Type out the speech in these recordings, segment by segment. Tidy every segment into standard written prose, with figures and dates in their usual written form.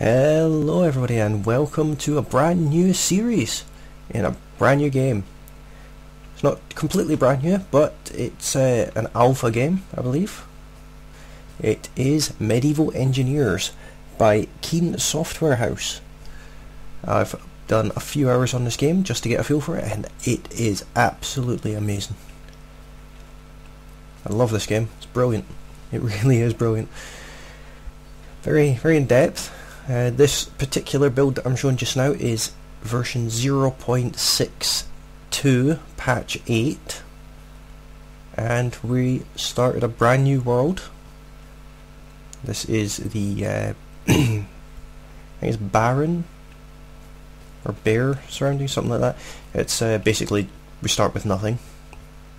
Hello everybody and welcome to a brand new series in a brand new game. It's not completely brand new, but it's an alpha game, I believe. It is Medieval Engineers by Keen Software House. I've done a few hours on this game just to get a feel for it, and it is absolutely amazing. I love this game. It's brilliant. It really is brilliant. Very, very in depth. This particular build that I'm showing just now is version 0.62 patch 8, and we started a brand new world. This is the I think it's barren or bare surroundings, something like that. It's basically we start with nothing.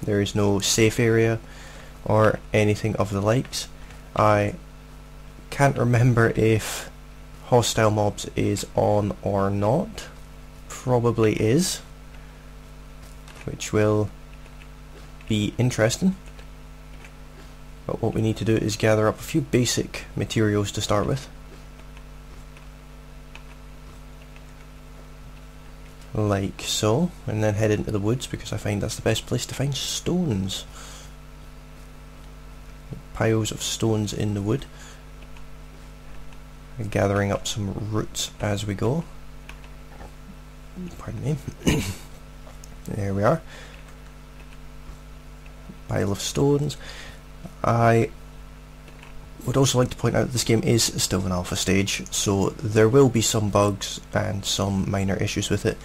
There is no safe area or anything of the likes. I can't remember if hostile mobs is on or not. Probably is, which will be interesting. But what we need to do is gather up a few basic materials to start with. Like so, and then head into the woods because I find that's the best place to find stones. Piles of stones in the wood. Gathering up some roots as we go. Pardon me. There we are. Pile of stones. I would also like to point out that this game is still an alpha stage, so there will be some bugs and some minor issues with it.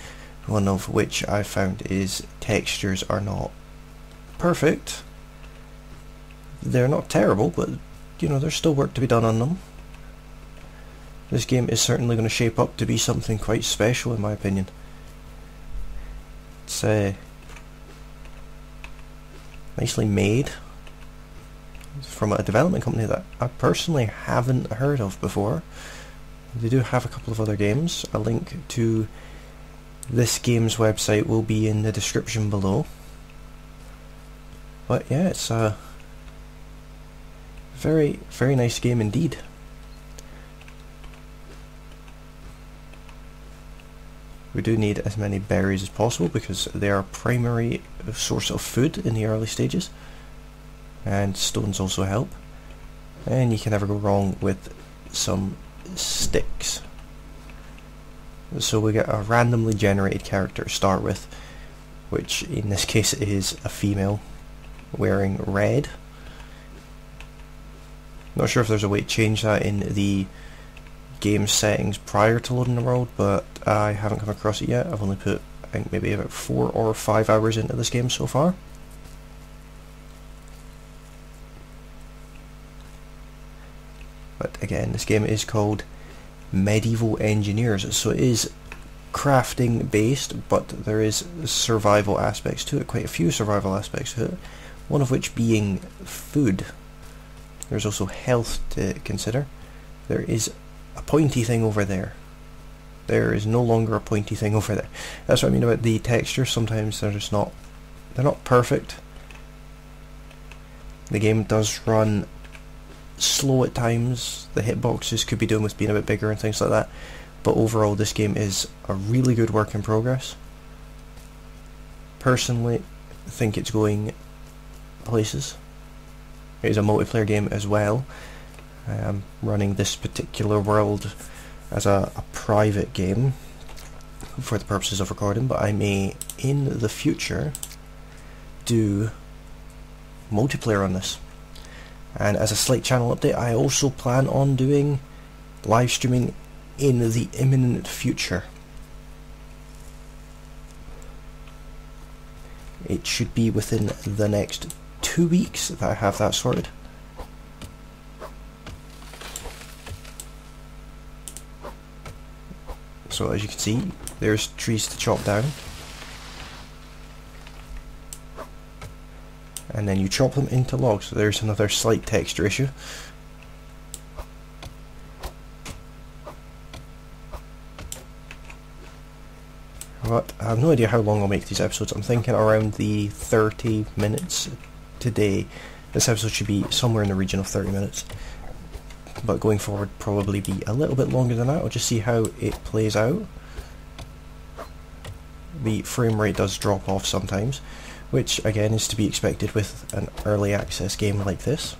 One of which I found is textures are not perfect. They're not terrible, but you know, there's still work to be done on them. This game is certainly going to shape up to be something quite special in my opinion. It's nicely made. It's from a development company that I personally haven't heard of before. They do have a couple of other games. A link to this game's website will be in the description below. But yeah, it's a very, very nice game indeed. We do need as many berries as possible because they are a primary source of food in the early stages, and stones also help, and you can never go wrong with some sticks. So we get a randomly generated character to start with, which in this case is a female wearing red. Not sure if there's a way to change that in the game settings prior to loading the world, but I haven't come across it yet. I've only put, I think, maybe about 4 or 5 hours into this game so far. But again, this game is called Medieval Engineers, so it is crafting based, but there is survival aspects to it, quite a few survival aspects to it, one of which being food. There's also health to consider. There is a pointy thing over there. There is no longer a pointy thing over there. That's what I mean about the texture. Sometimes they're just not, they're not perfect. The game does run slow at times. The hitboxes could be doing with being a bit bigger and things like that. But overall this game is a really good work in progress. Personally, I think it's going places. It is a multiplayer game as well. I am running this particular world as a private game for the purposes of recording, but I may in the future do multiplayer on this. And as a slight channel update, I also plan on doing live streaming in the imminent future. It should be within the next 2 weeks that I have that sorted. So as you can see, there's trees to chop down, and then you chop them into logs. So there's another slight texture issue. But I have no idea how long I'll make these episodes. I'm thinking around the 30 minutes today. This episode should be somewhere in the region of 30 minutes. but going forward probably be a little bit longer than that. I'll just see how it plays out. The frame rate does drop off sometimes, which again is to be expected with an early access game like this.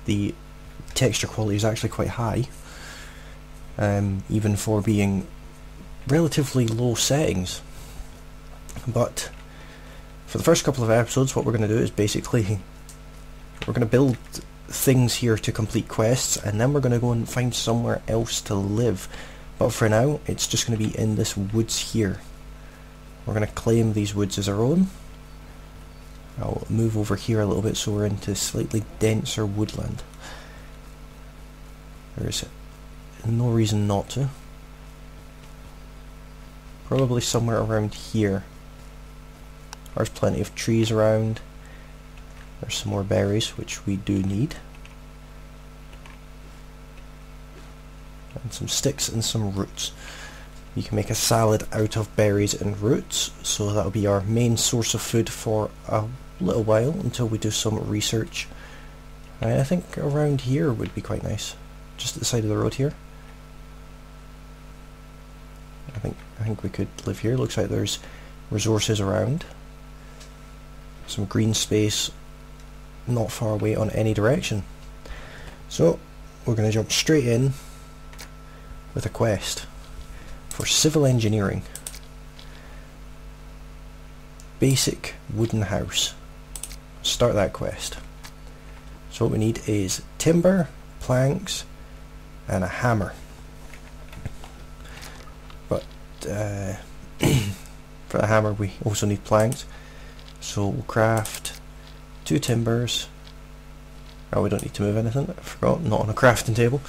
The texture quality is actually quite high, even for being relatively low settings. But for the first couple of episodes, what we're going to do is basically we're going to build things here to complete quests, and then we're going to go and find somewhere else to live. But for now, it's just going to be in this woods here. We're going to claim these woods as our own. I'll move over here a little bit so we're into slightly denser woodland. There's no reason not to. Probably somewhere around here. There's plenty of trees around. There's some more berries, which we do need. And some sticks and some roots. You can make a salad out of berries and roots, so that'll be our main source of food for a little while until we do some research. I think around here would be quite nice. Just at the side of the road here. I think we could live here. Looks like there's resources around. Some green space not far away on any direction. So we're going to jump straight in with a quest for civil engineering. Basic wooden house. Start that quest. So what we need is timber, planks, and a hammer. But for the hammer we also need planks. So we'll craft 2 timbers. Oh, we don't need to move anything. I forgot, not on a crafting table.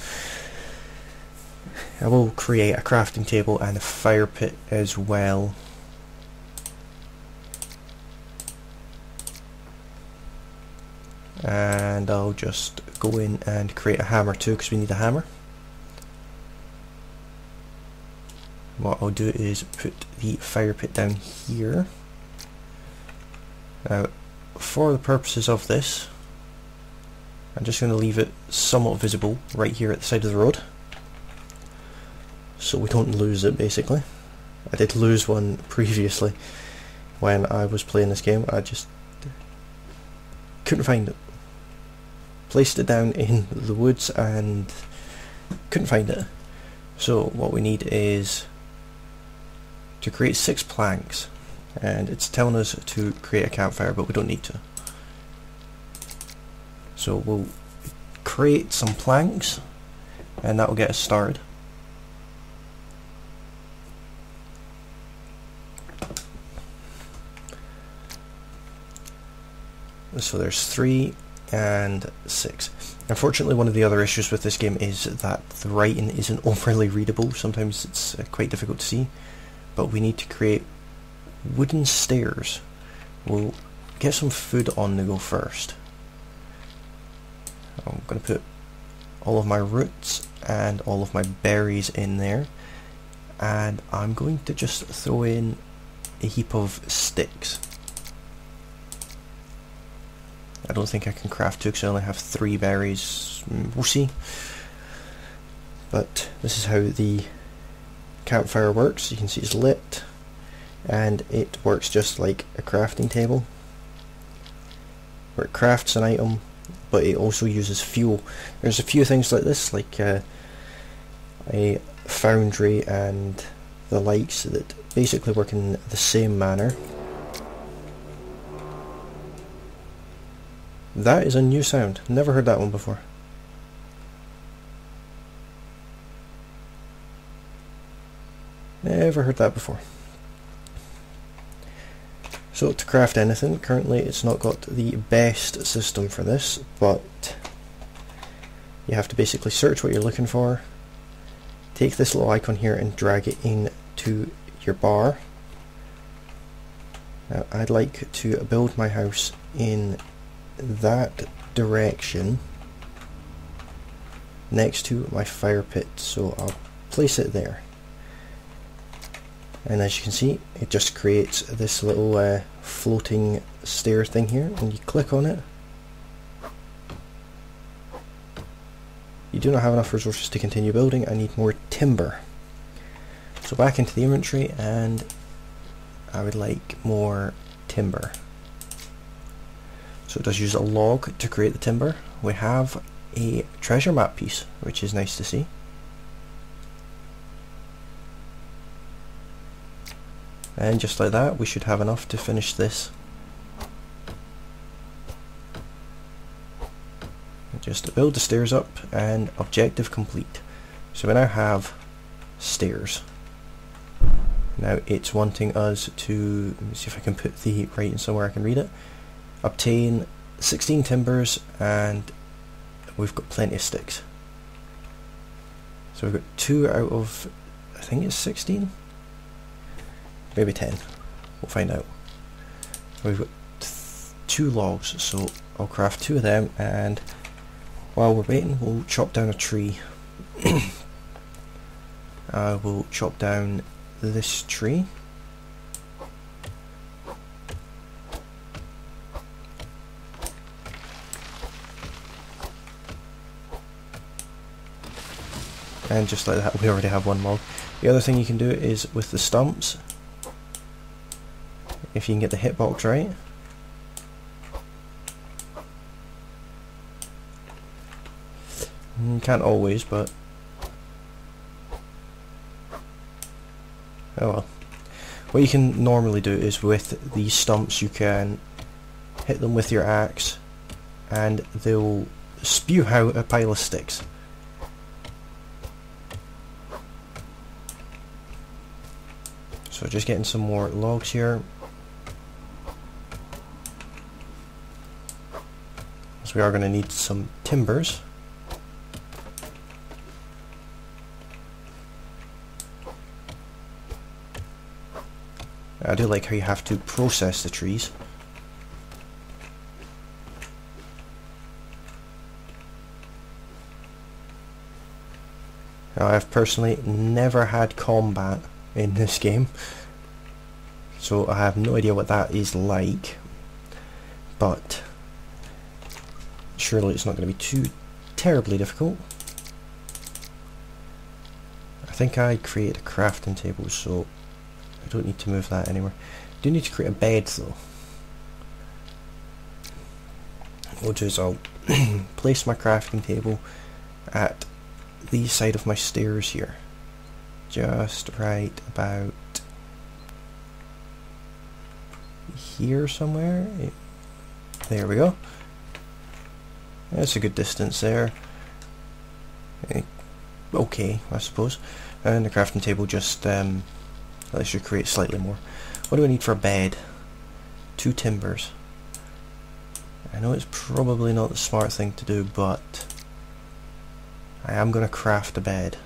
I will create a crafting table and a fire pit as well. And I'll just go in and create a hammer too, because we need a hammer. What I'll do is put the fire pit down here. Now, for the purposes of this, I'm just going to leave it somewhat visible right here at the side of the road, so we don't lose it basically. I did lose one previously when I was playing this game. I just couldn't find it. Placed it down in the woods and couldn't find it. So what we need is to create 6 planks, and it's telling us to create a campfire, but we don't need to. So we'll create some planks and that will get us started. So there's 3 and 6. Unfortunately, one of the other issues with this game is that the writing isn't overly readable. Sometimes it's quite difficult to see, but we need to create wooden stairs. We'll get some food on the go first. I'm going to put all of my roots and all of my berries in there, and I'm going to just throw in a heap of sticks. I don't think I can craft 2 because I only have 3 berries. We'll see. But this is how the campfire works. You can see it's lit, and it works just like a crafting table, where it crafts an item, but it also uses fuel. There's a few things like this, like a foundry and the likes, that basically work in the same manner. That is a new sound. Never heard that one before. Never heard that before. So to craft anything, currently it's not got the best system for this, but you have to basically search what you're looking for, take this little icon here and drag it into your bar. Now I'd like to build my house in that direction next to my fire pit, so I'll place it there. and as you can see, it just creates this little floating stair thing here, and you click on it. You do not have enough resources to continue building. I need more timber. So back into the inventory, and I would like more timber. So it does use a log to create the timber. We have a treasure map piece, which is nice to see. And just like that, we should have enough to finish this. Just build the stairs up, and objective complete. So we now have stairs. Now it's wanting us to, let me see if I can put the writing somewhere I can read it. Obtain 16 timbers, and we've got plenty of sticks. So we've got 2 out of, I think it's 16? Maybe 10. We'll find out. We've got 2 logs, so I'll craft 2 of them, and while we're waiting, we'll chop down a tree. I will chop down this tree. And just like that, we already have 1 log. The other thing you can do is with the stumps, if you can get the hitbox right. Can't always, but oh well. What you can normally do is with these stumps you can hit them with your axe and they'll spew out a pile of sticks. So just getting some more logs here. So we are going to need some timbers. I do like how you have to process the trees. Now, I've personally never had combat in this game, so I have no idea what that is like, but surely it's not going to be too terribly difficult. I think I created a crafting table, so I don't need to move that anywhere. I do need to create a bed though. What I'll do is I'll place my crafting table at the side of my stairs here. Just right about here somewhere. There we go. That's a good distance there. Okay, I suppose. And the crafting table just lets you create slightly more. What do I need for a bed? 2 timbers. I know it's probably not the smart thing to do, but I am going to craft a bed.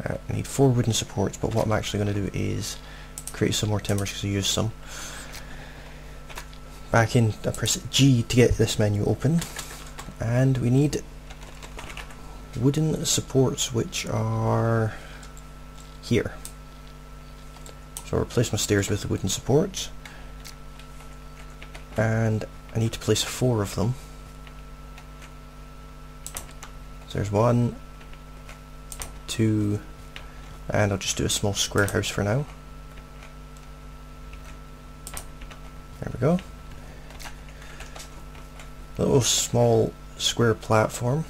I need 4 wooden supports, but what I'm actually going to do is create some more timbers because I used some. Back in, I press G to get this menu open, and we need wooden supports, which are here. So I'll replace my stairs with the wooden supports, and I need to place 4 of them. So there's 1, 2, and I'll just do a small square house for now. There we go. A little small square platform.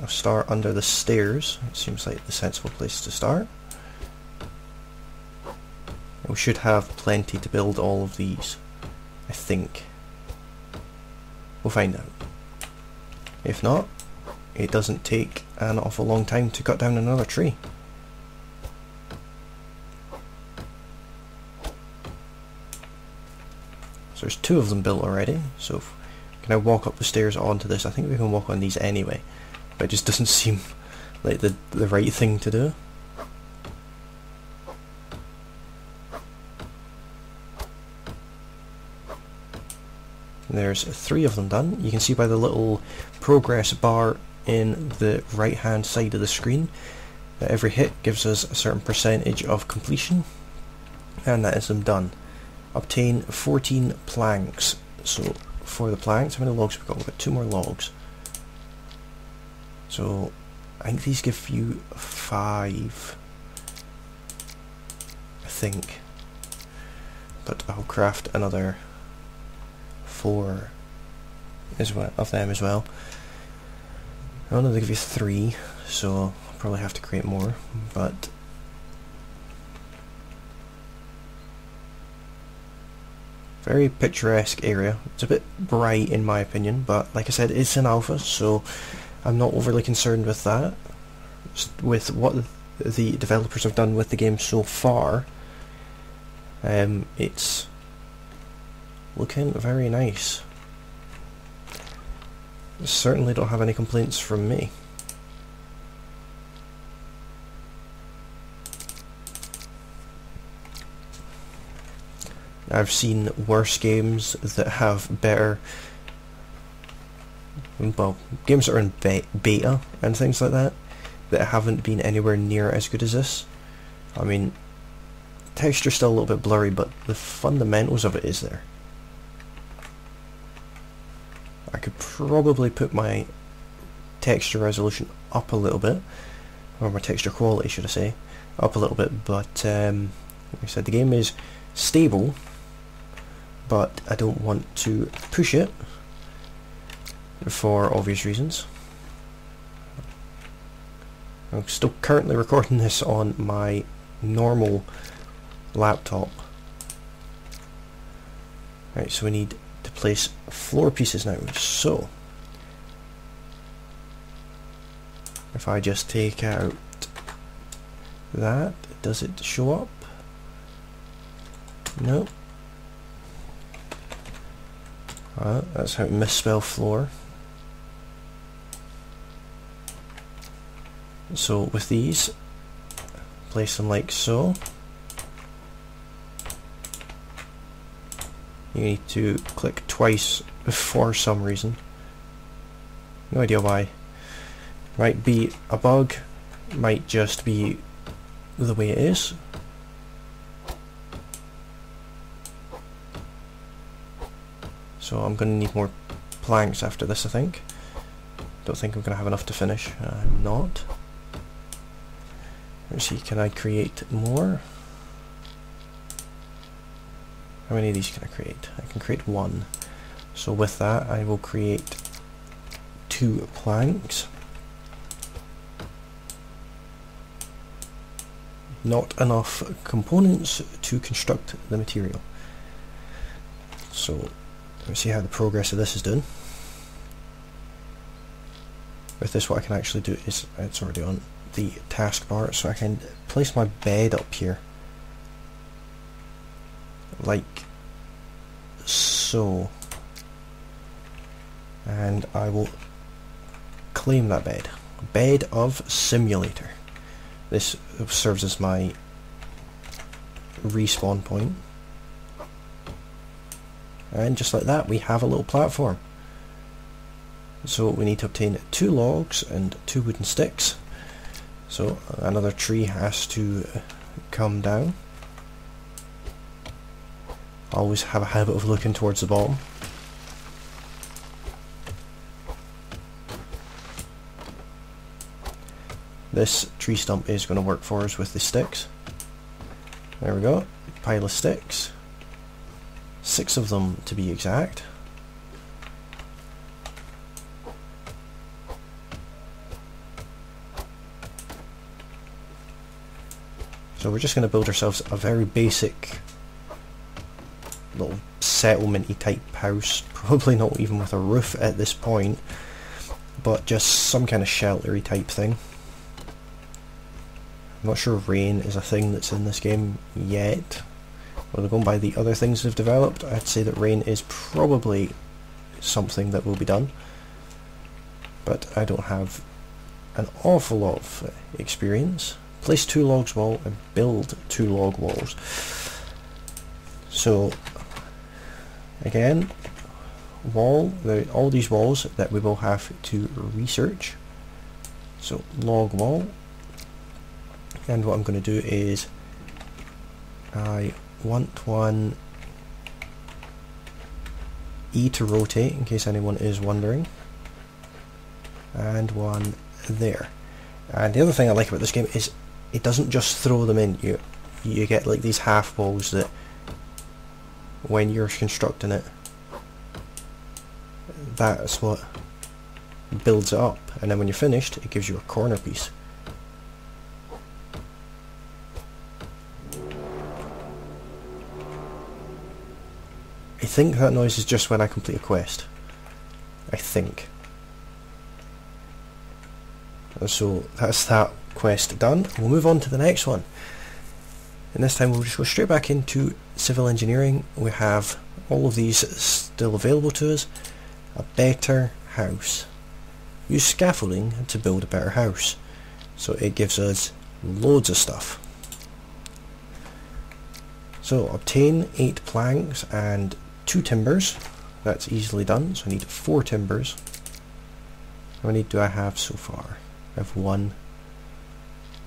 I'll start under the stairs. It seems like the sensible place to start. We should have plenty to build all of these, I think. We'll find out. If not, it doesn't take an awful long time to cut down another tree. So there's 2 of them built already, so if can I walk up the stairs onto this? I think we can walk on these anyway, but it just doesn't seem like the right thing to do. There's 3 of them done. You can see by the little progress bar in the right hand side of the screen that every hit gives us a certain percentage of completion, and that is them done. Obtain 14 planks. So for the planks, how many logs have we got? We've got 2 more logs. So I think these give you 5, I think, but I'll craft another 4 as well, of them as well. Oh no, they give you 3, so I'll probably have to create more, but very picturesque area. It's a bit bright in my opinion, but like I said, it's an alpha, so I'm not overly concerned with that. With what the developers have done with the game so far, it's looking very nice. Certainly don't have any complaints from me. I've seen worse games that have better, well, games that are in beta and things like that haven't been anywhere near as good as this. I mean, texture's still a little bit blurry, but the fundamentals of it is there. I could probably put my texture resolution up a little bit, or my texture quality should I say, up a little bit, but like I said, the game is stable, but I don't want to push it for obvious reasons. I'm still currently recording this on my normal laptop. Right, so we need to place floor pieces now. So if I just take out that, does it show up? No. That's how to misspell floor. So with these, place them like so. You need to click twice for some reason. No idea why. Might be a bug, might just be the way it is. So I'm going to need more planks after this, I think. Don't think I'm going to have enough to finish. I'm not. Let's see, can I create more? How many of these can I create? I can create 1. So with that I will create 2 planks. Not enough components to construct the material. So let's see how the progress of this is done. With this, what I can actually do is, it's already on the taskbar, so I can place my bed up here like so, and I will claim that bed. Bed of simulator. This serves as my respawn point, and just like that we have a little platform. So we need to obtain 2 logs and 2 wooden sticks. So another tree has to come down. I always have a habit of looking towards the bottom. This tree stump is going to work for us with the sticks. There we go, pile of sticks. 6 of them to be exact. So we're just going to build ourselves a very basic little settlement-y type house, probably not even with a roof at this point, but just some kind of sheltery type thing. I'm not sure rain is a thing that's in this game yet. Well, going by the other things they've developed, I'd say that rain is probably something that will be done, but I don't have an awful lot of experience. Place 2 logs wall and build 2 log walls. So again, all these walls that we will have to research. So log wall, And what I'm going to do is I want one E to rotate, in case anyone is wondering, and one there. And the other thing I like about this game is it doesn't just throw them in. You get like these half walls that when you're constructing it, that's what builds it up, and then when you're finished it gives you a corner piece. I think that noise is just when I complete a quest. I think. So that's that quest done. We'll move on to the next one. And this time we'll just go straight back into civil engineering. We have all of these still available to us. A better house. Use scaffolding to build a better house. So it gives us loads of stuff. So obtain 8 planks and 2 timbers. That's easily done. So I need 4 timbers. How many do I have so far? I have 1.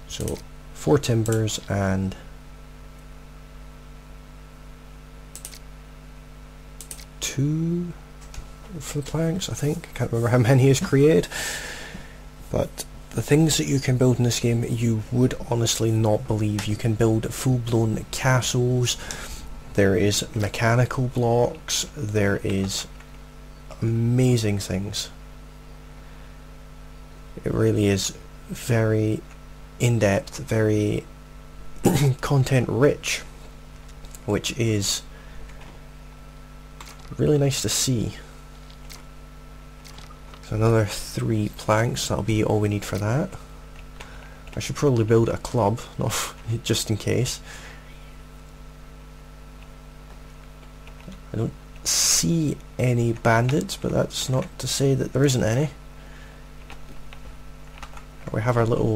So 4 timbers and 2 for the planks, I think. I can't remember how many is created. But the things that you can build in this game, you would honestly not believe. You can build full-blown castles. There is mechanical blocks. There is amazing things. It really is very in-depth, very content rich, which is really nice to see. So another 3 planks, that'll be all we need for that. I should probably build a club, just in case. I don't see any bandits, but that's not to say that there isn't any. We have our little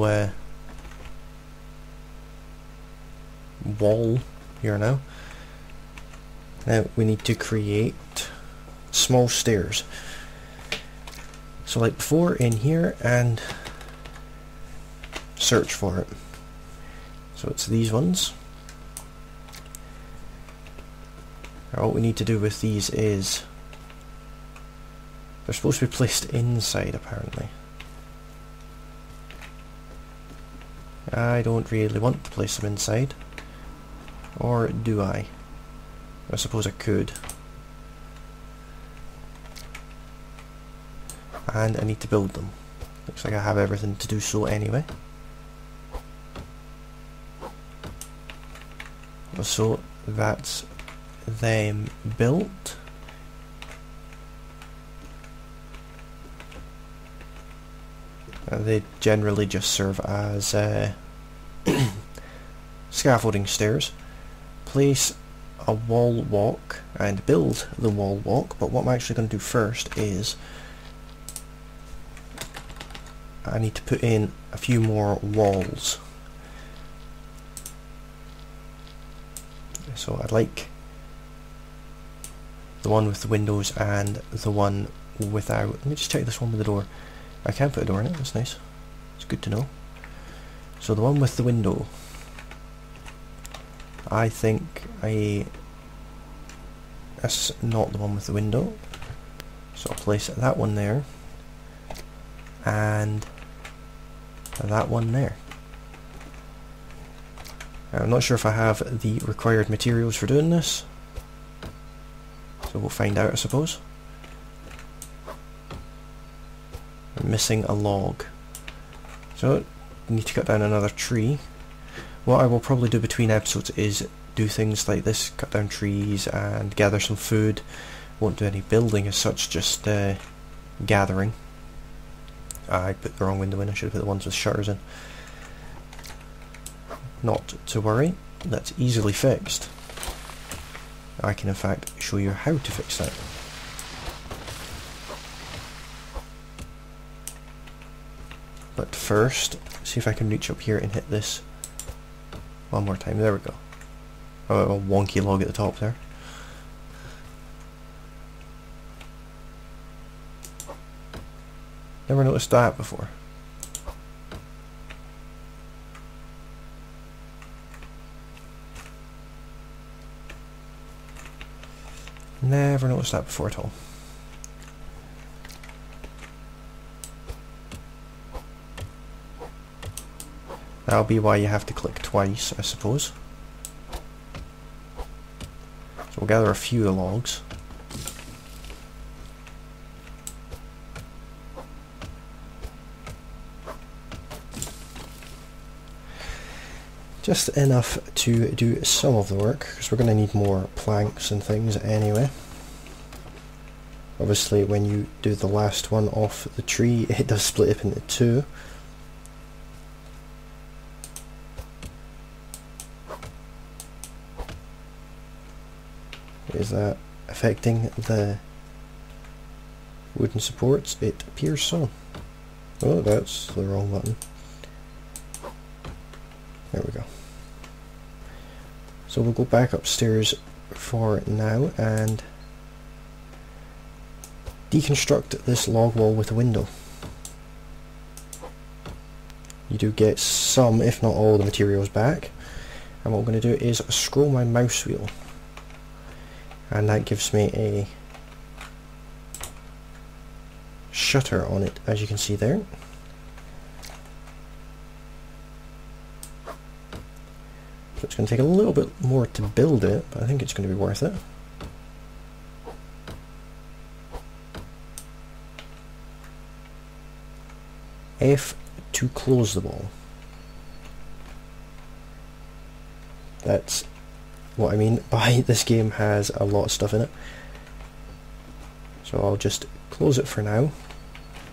wall here now. Now we need to create small stairs. So like before, in here and search for it. So it's these ones. Now all we need to do with these is they're supposed to be placed inside apparently. I don't really want to place them inside. Or do I? I suppose I could. And I need to build them. Looks like I have everything to do so anyway. So that's them built. They generally just serve as scaffolding stairs. Place a wall walk and build the wall walk, but what I'm actually going to do first is I need to put in a few more walls. So I'd like the one with the windows and the one without. Let me just check this one with the door. I can put a door in it, that's nice. It's good to know. So the one with the window, I think that's not the one with the window. So I'll place that one there. And that one there. I'm not sure if I have the required materials for doing this. So we'll find out, I suppose. I'm missing a log. So I need to cut down another tree. What I will probably do between episodes is do things like this, cut down trees and gather some food. Won't do any building as such, just gathering. I put the wrong window in, I should have put the ones with shutters in. Not to worry, that's easily fixed. I can in fact show you how to fix that. But first, see if I can reach up here and hit this one more time. There we go. Oh, a wonky log at the top there. Never noticed that before. Never noticed that before at all. That'll be why you have to click twice, I suppose. So we'll gather a few logs. Just enough to do some of the work, because we're going to need more planks and things anyway. Obviously when you do the last one off the tree, it does split up into two. Is that affecting the wooden supports? It appears so. Oh, that's the wrong button. There we go. So we'll go back upstairs for now and deconstruct this log wall with a window. You do get some, if not all, the materials back. And what I'm going to do is scroll my mouse wheel. And that gives me a shutter on it, as you can see there. So it's going to take a little bit more to build it, but I think it's going to be worth it. F to close the wall. That's what I mean by this game has a lot of stuff in it. So I'll just close it for now.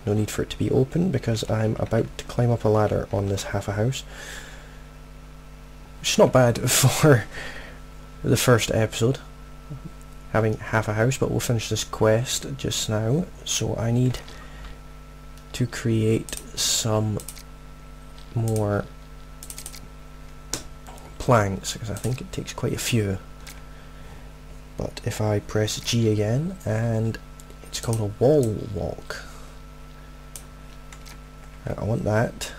No need for it to be open because I'm about to climb up a ladder on this half a house. Which is not bad for the first episode, having half a house, but we'll finish this quest just now. So I need to create some more planks, because I think it takes quite a few. But if I press G again, and it's called a wall walk. I want that.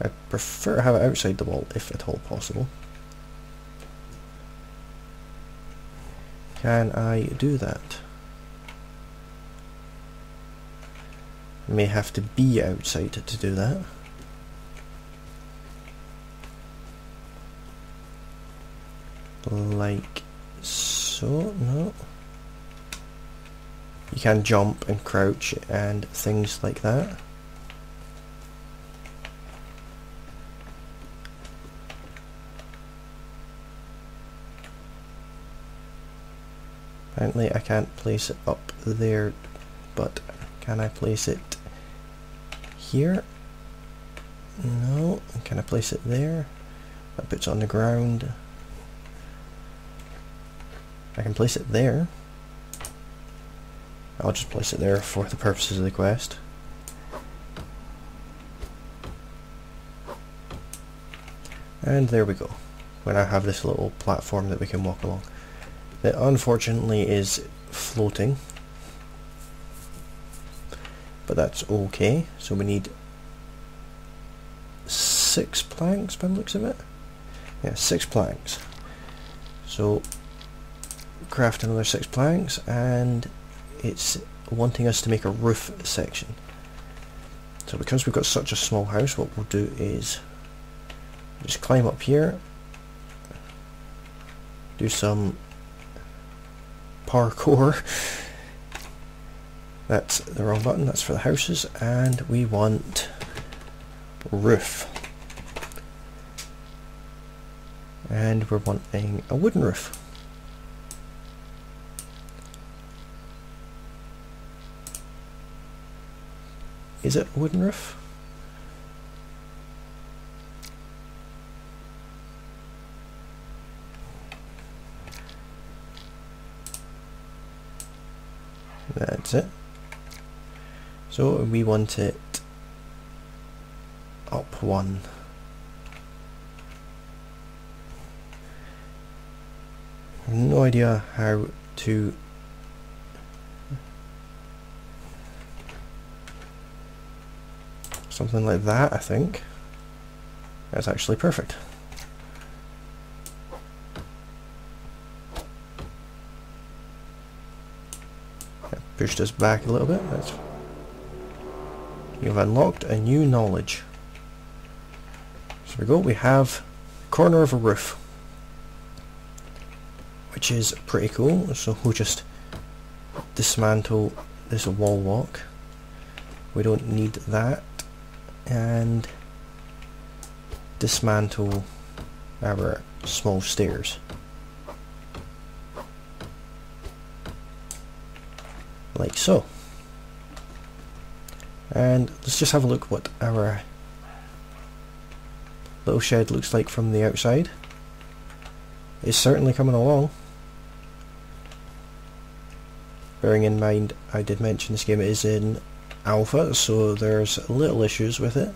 I prefer to have it outside the wall if at all possible. Can I do that? I may have to be outside to do that. Like so. No. You can jump and crouch and things like that. Apparently I can't place it up there, but can I place it here? No. Can I place it there? That puts it on the ground. I can place it there. I'll just place it there for the purposes of the quest. And there we go. We now have this little platform that we can walk along. That unfortunately is floating. But that's okay. So we need 6 planks by the looks of it. Yeah, 6 planks. So craft another 6 planks, and it's wanting us to make a roof section. So because we've got such a small house, what we'll do is just climb up here, do some parkour. That's the wrong button, that's for the houses, and we want roof. And we're wanting a wooden roof. Is it a wooden roof? That's it. So we want it up 1. I have no idea how to something like that. I think that's actually perfect. pushed us back a little bit. You've unlocked a new knowledge. So we go, we have a corner of a roof, which is pretty cool. So we'll just dismantle this wall walk. We don't need that. And dismantle our small stairs. Like so. And let's just have a look what our little shed looks like from the outside. It's certainly coming along. Bearing in mind, I did mention this game is in alpha, so there's little issues with it,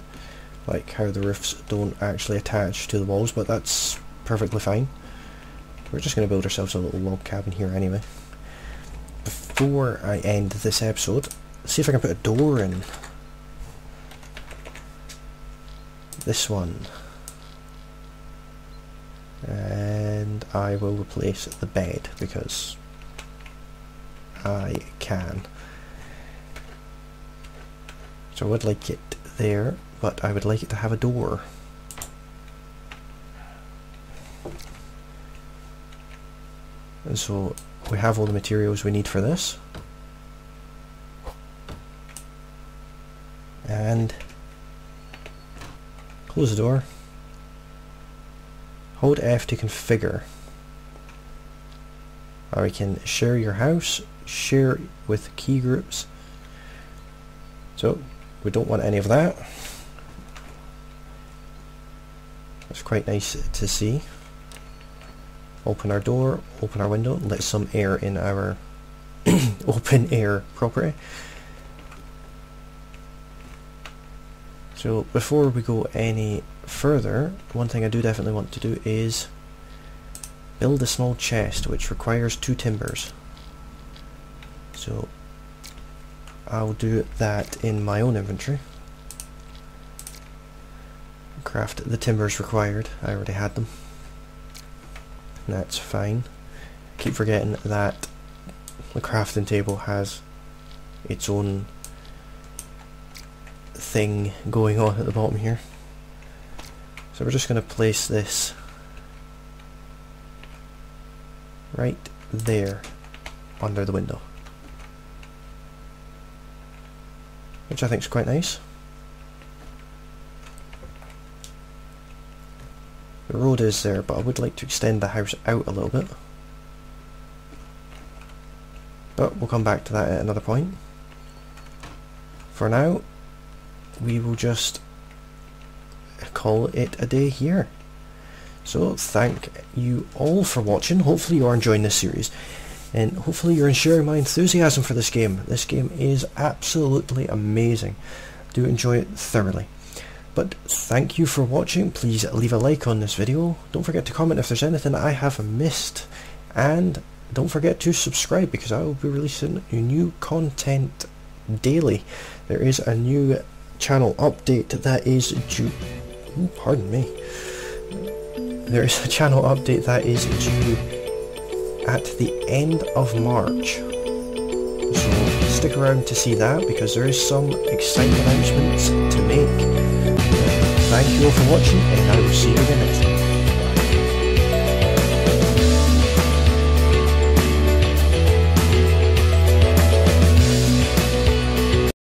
like how the roofs don't actually attach to the walls, but that's perfectly fine. We're just going to build ourselves a little log cabin here anyway. Before I end this episode, let's see if I can put a door in. This one. And I will replace the bed because I can. So I would like it there, but I would like it to have a door. And so we have all the materials we need for this. And close the door. Hold F to configure. Or we can share your house, share with key groups. So we don't want any of that. That's quite nice to see. Open our door, open our window, let some air in our open air property. So before we go any further, one thing I do definitely want to do is build a small chest which requires 2 timbers. So I'll do that in my own inventory. Craft the timbers required, I already had them. That's fine. Keep forgetting that the crafting table has its own thing going on at the bottom here. So we're just going to place this right there under the window, which I think is quite nice. The road is there, but I would like to extend the house out a little bit. But we'll come back to that at another point. For now, we will just call it a day here. So thank you all for watching. Hopefully you are enjoying this series, and hopefully you're sharing my enthusiasm for this game. This game is absolutely amazing. I do enjoy it thoroughly. But thank you for watching. Please leave a like on this video. Don't forget to comment if there's anything I have missed, and don't forget to subscribe because I will be releasing new content daily. There is a new channel update that is due. Pardon me. There is a channel update that is due at the end of March. So stick around to see that because there is some exciting announcements to make. Thank you all for watching, and I will see you again next time.